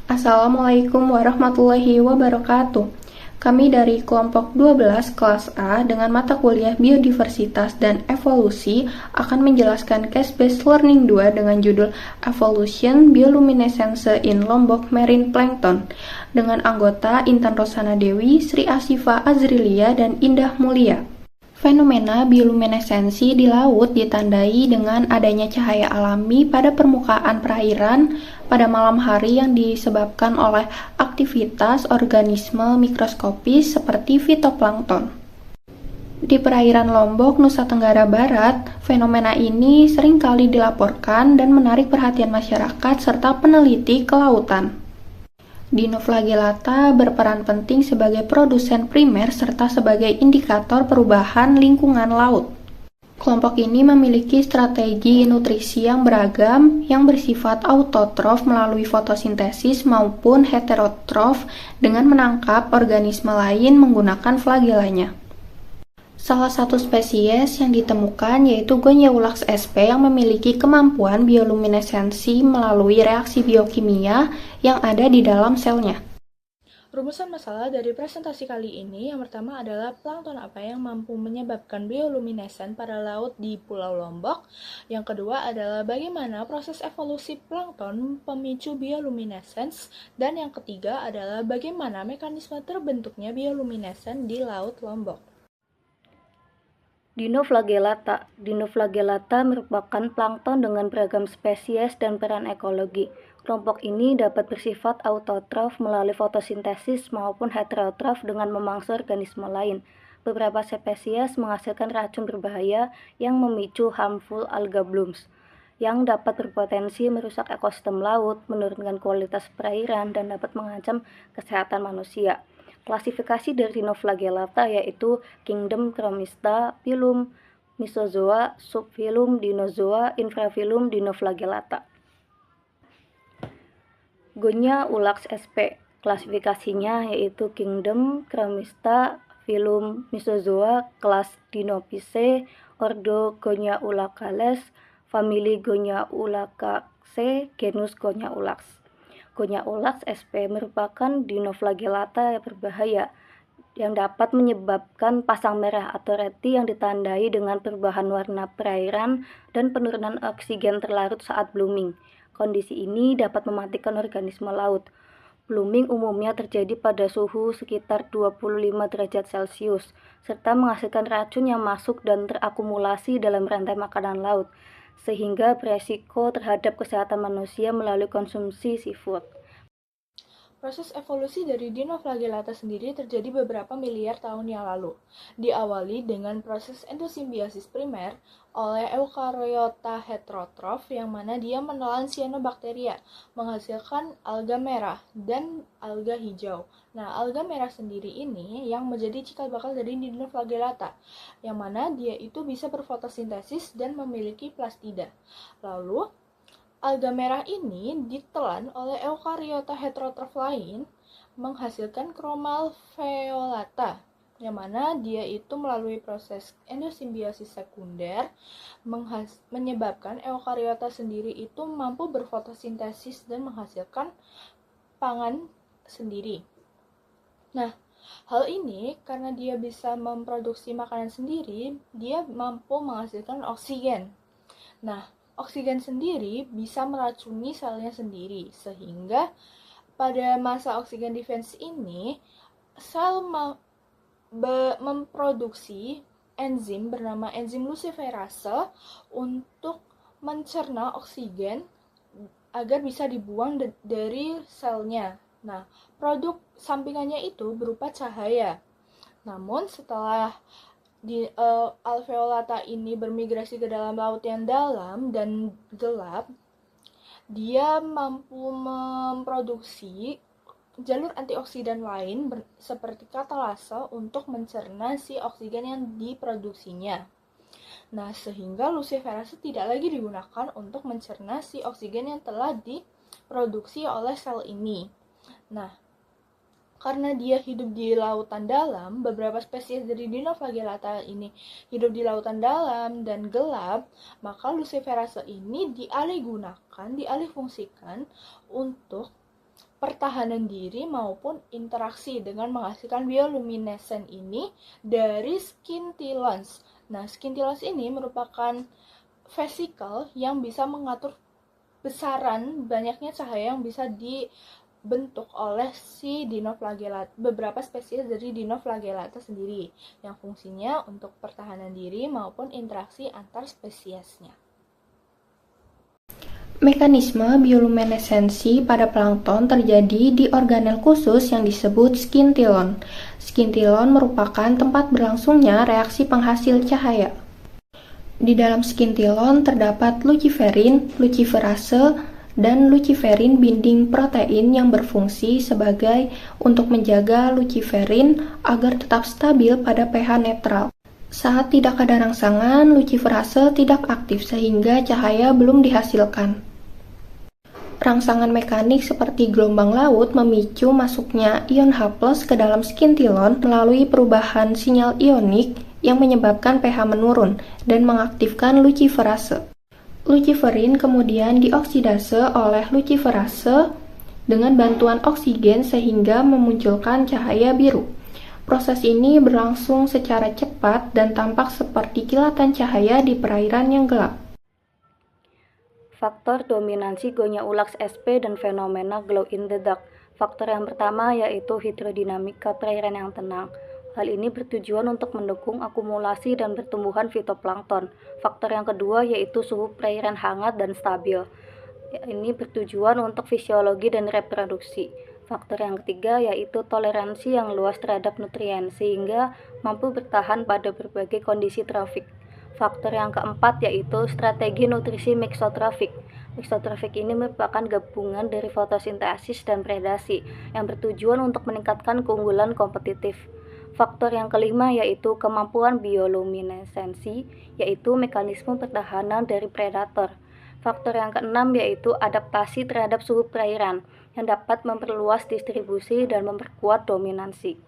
Assalamualaikum warahmatullahi wabarakatuh. Kami dari kelompok 12 kelas A dengan mata kuliah Biodiversitas dan Evolusi akan menjelaskan case-based learning 2 dengan judul Evolution Bioluminescence in Lombok Marine Plankton dengan anggota Intan Rosana Dewi, Sri Asifa Azrilia, dan Indah Mulia. Fenomena bioluminesensi di laut ditandai dengan adanya cahaya alami pada permukaan perairan pada malam hari yang disebabkan oleh aktivitas organisme mikroskopis seperti fitoplankton. Di perairan Lombok, Nusa Tenggara Barat, fenomena ini seringkali dilaporkan dan menarik perhatian masyarakat serta peneliti kelautan. Dinoflagellata berperan penting sebagai produsen primer serta sebagai indikator perubahan lingkungan laut. Kelompok ini memiliki strategi nutrisi yang beragam yang bersifat autotrof melalui fotosintesis maupun heterotrof dengan menangkap organisme lain menggunakan flagellanya. Salah satu spesies yang ditemukan yaitu Goniaulax sp yang memiliki kemampuan bioluminesensi melalui reaksi biokimia yang ada di dalam selnya. Rumusan masalah dari presentasi kali ini yang pertama adalah plankton apa yang mampu menyebabkan bioluminescen pada laut di Pulau Lombok. Yang kedua adalah bagaimana proses evolusi plankton pemicu bioluminescence. Dan yang ketiga adalah bagaimana mekanisme terbentuknya bioluminescen di Laut Lombok. Dinoflagellata merupakan plankton dengan beragam spesies dan peran ekologi. Kelompok ini dapat bersifat autotrof melalui fotosintesis maupun heterotrof dengan memangsa organisme lain. Beberapa spesies menghasilkan racun berbahaya yang memicu harmful alga blooms, yang dapat berpotensi merusak ekosistem laut, menurunkan kualitas perairan, dan dapat mengancam kesehatan manusia. Klasifikasi dari Dinoflagellata yaitu Kingdom Chromista, Phylum Mesozoa, Subphylum Dinozoa, Infrafilum Dinoflagellata. Goniaulax sp. Klasifikasinya yaitu Kingdom Chromista, Phylum Mesozoa, kelas Dinopiceae, ordo Goniaulacales, famili Goniaulacaceae, genus Goniaulax. Goniaulax sp. merupakan dinoflagellata yang berbahaya yang dapat menyebabkan pasang merah atau reti yang ditandai dengan perubahan warna perairan dan penurunan oksigen terlarut saat blooming. Kondisi ini dapat mematikan organisme laut. Blooming umumnya terjadi pada suhu sekitar 25 derajat Celcius, serta menghasilkan racun yang masuk dan terakumulasi dalam rantai makanan laut, sehingga beresiko terhadap kesehatan manusia melalui konsumsi seafood. Proses evolusi dari Dinoflagellata sendiri terjadi beberapa miliar tahun yang lalu. Diawali dengan proses endosimbiosis primer oleh eukariota heterotrof yang mana dia menelan cyanobacteria, menghasilkan alga merah dan alga hijau. Nah, alga merah sendiri ini yang menjadi cikal bakal dari Dinoflagellata, yang mana dia itu bisa berfotosintesis dan memiliki plastida. Lalu, alga merah ini ditelan oleh eukariota heterotrof lain menghasilkan Chromalveolata, yang mana dia itu melalui proses endosimbiosis sekunder menyebabkan eukariota sendiri itu mampu berfotosintesis dan menghasilkan pangan sendiri. Nah, hal ini karena dia bisa memproduksi makanan sendiri, dia mampu menghasilkan oksigen. Nah, oksigen sendiri bisa meracuni selnya sendiri, sehingga pada masa oksigen defense ini, sel memproduksi enzim bernama enzim luciferase untuk mencerna oksigen agar bisa dibuang dari selnya. Nah, produk sampingannya itu berupa cahaya. Namun setelah alveolata ini bermigrasi ke dalam laut yang dalam dan gelap, dia mampu memproduksi jalur antioksidan lain seperti katalase untuk mencerna si oksigen yang diproduksinya. Nah, sehingga luciferase tidak lagi digunakan untuk mencerna si oksigen yang telah diproduksi oleh sel ini. Nah, karena dia hidup di lautan dalam, beberapa spesies dari Dinoflagellata ini hidup di lautan dalam dan gelap, maka luciferase ini dialihfungsikan untuk pertahanan diri maupun interaksi dengan menghasilkan bioluminescent ini dari scintillones. Nah, scintillones ini merupakan vesikel yang bisa mengatur besaran banyaknya cahaya yang bisa dibentuk oleh si Dinoflagellata, beberapa spesies dari Dinoflagellata sendiri, yang fungsinya untuk pertahanan diri maupun interaksi antar spesiesnya. Mekanisme bioluminesensi pada plankton terjadi di organel khusus yang disebut skintillon. Skintillon merupakan tempat berlangsungnya reaksi penghasil cahaya. Di dalam skintillon terdapat luciferin, luciferase, dan luciferin binding protein yang berfungsi sebagai untuk menjaga luciferin agar tetap stabil pada pH netral. Saat tidak ada rangsangan, luciferase tidak aktif sehingga cahaya belum dihasilkan. Rangsangan mekanik seperti gelombang laut memicu masuknya ion H+ ke dalam skintillon melalui perubahan sinyal ionik yang menyebabkan pH menurun dan mengaktifkan luciferase. Luciferin kemudian dioksidase oleh luciferase dengan bantuan oksigen sehingga memunculkan cahaya biru. Proses ini berlangsung secara cepat dan tampak seperti kilatan cahaya di perairan yang gelap. Faktor dominansi Gonia ulax sp dan fenomena glow in the dark. Faktor yang pertama yaitu hidrodinamika perairan yang tenang. Hal ini bertujuan untuk mendukung akumulasi dan pertumbuhan fitoplankton. Faktor yang kedua yaitu suhu perairan hangat dan stabil. Ini bertujuan untuk fisiologi dan reproduksi. Faktor yang ketiga yaitu toleransi yang luas terhadap nutrien sehingga mampu bertahan pada berbagai kondisi trofik. Faktor yang keempat yaitu strategi nutrisi mixotrofik. Mixotrofik ini merupakan gabungan dari fotosintesis dan predasi yang bertujuan untuk meningkatkan keunggulan kompetitif. Faktor yang kelima yaitu kemampuan bioluminesensi, yaitu mekanisme pertahanan dari predator. Faktor yang keenam yaitu adaptasi terhadap suhu perairan yang dapat memperluas distribusi dan memperkuat dominansi.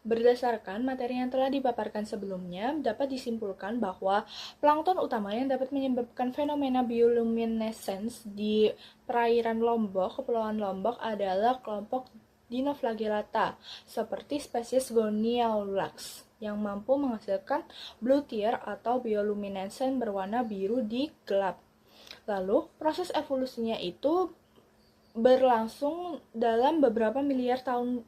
Berdasarkan materi yang telah dipaparkan sebelumnya, dapat disimpulkan bahwa plankton utama yang dapat menyebabkan fenomena bioluminescence di perairan Lombok, Kepulauan Lombok adalah kelompok Dinoflagellata, seperti spesies Gonia ulax, yang mampu menghasilkan blue tear atau bioluminescent berwarna biru di gelap. Lalu, proses evolusinya itu berlangsung dalam beberapa miliar tahun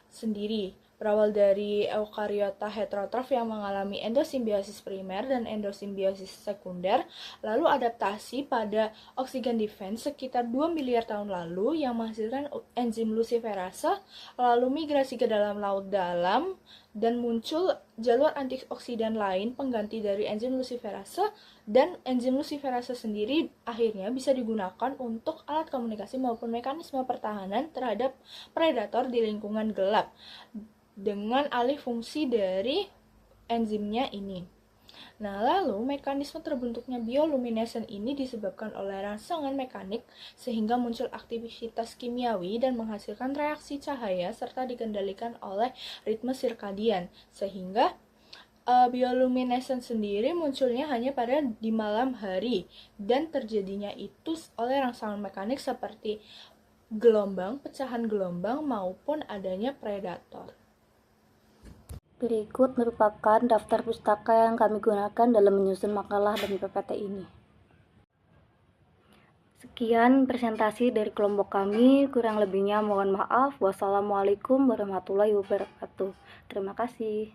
sendiri, berawal dari eukariota heterotrof yang mengalami endosimbiosis primer dan endosimbiosis sekunder, lalu adaptasi pada oksigen defense sekitar 2 miliar tahun lalu yang menghasilkan enzim luciferase, lalu migrasi ke dalam laut dalam, dan muncul jalur antioksidan lain pengganti dari enzim luciferase, dan enzim luciferase sendiri akhirnya bisa digunakan untuk alat komunikasi maupun mekanisme pertahanan terhadap predator di lingkungan gelap dengan alih fungsi dari enzimnya ini. Nah, lalu mekanisme terbentuknya bioluminescent ini disebabkan oleh rangsangan mekanik sehingga muncul aktivitas kimiawi dan menghasilkan reaksi cahaya serta dikendalikan oleh ritme sirkadian, sehingga bioluminescent sendiri munculnya hanya pada di malam hari dan terjadinya itu oleh rangsangan mekanik seperti gelombang, pecahan gelombang maupun adanya predator. Berikut merupakan daftar pustaka yang kami gunakan dalam menyusun makalah dan PPT ini. Sekian presentasi dari kelompok kami, kurang lebihnya mohon maaf. Wassalamualaikum warahmatullahi wabarakatuh. Terima kasih.